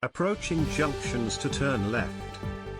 Approaching junctions to turn left.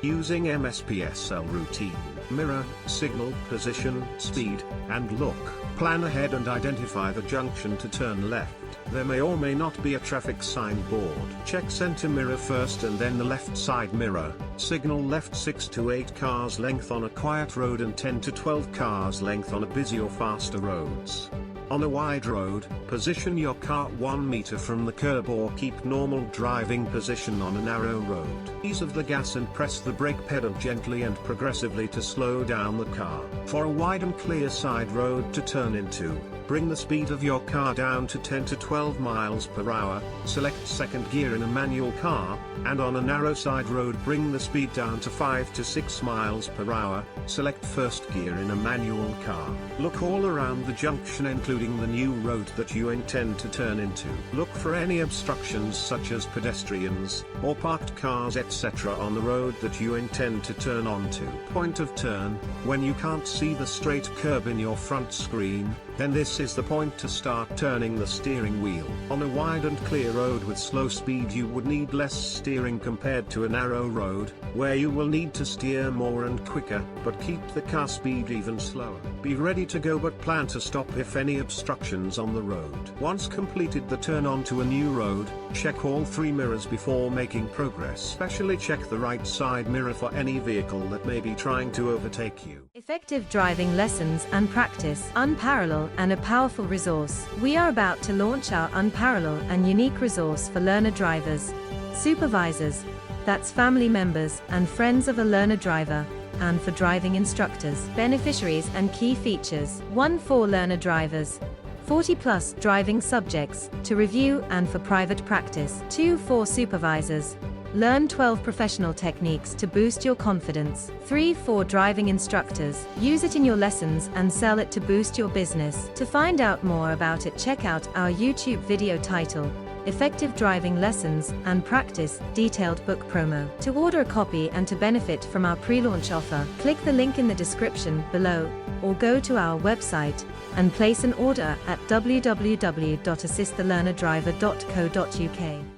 Using MSPSL routine, mirror, signal, position, speed, and look. Plan ahead and identify the junction to turn left. There may or may not be a traffic sign board. Check center mirror first and then the left side mirror. Signal left 6 to 8 cars length on a quiet road and 10 to 12 cars length on a busy or faster roads. On a wide road, position your car 1 meter from the curb or keep normal driving position on a narrow road. Ease of the gas and press the brake pedal gently and progressively to slow down the car. For a wide and clear side road to turn into, bring the speed of your car down to 10 to 12 miles per hour, select second gear in a manual car, and on a narrow side road bring the speed down to 5 to 6 miles per hour, select first gear in a manual car. Look all around the junction including the new road that you intend to turn into. Look for any obstructions such as pedestrians, or parked cars etc. on the road that you intend to turn onto. Point of turn, when you can't see the straight curb in your front screen, then this is the point to start turning the steering wheel. On a wide and clear road with slow speed you would need less steering compared to a narrow road, where you will need to steer more and quicker, but keep the car speed even slower. Be ready to go but plan to stop if any obstructions on the road. Once completed the turn onto a new road, check all 3 mirrors before making progress. Especially check the right side mirror for any vehicle that may be trying to overtake you. Effective driving lessons and practice, unparalleled and a powerful resource. We are about to launch our unparalleled and unique resource for learner drivers, supervisors, that's family members and friends of a learner driver, and for driving instructors. Beneficiaries and key features. 1 for learner drivers, 40+ driving subjects to review and for private practice. 2 for supervisors. Learn 12 professional techniques to boost your confidence. 3 for driving instructors. Use it in your lessons and sell it to boost your business. To find out more about it, check out our YouTube video titled Effective Driving Lessons and Practice Detailed Book Promo. To order a copy and to benefit from our pre-launch offer, click the link in the description below or go to our website and place an order at www.assisttelearnerdriver.co.uk.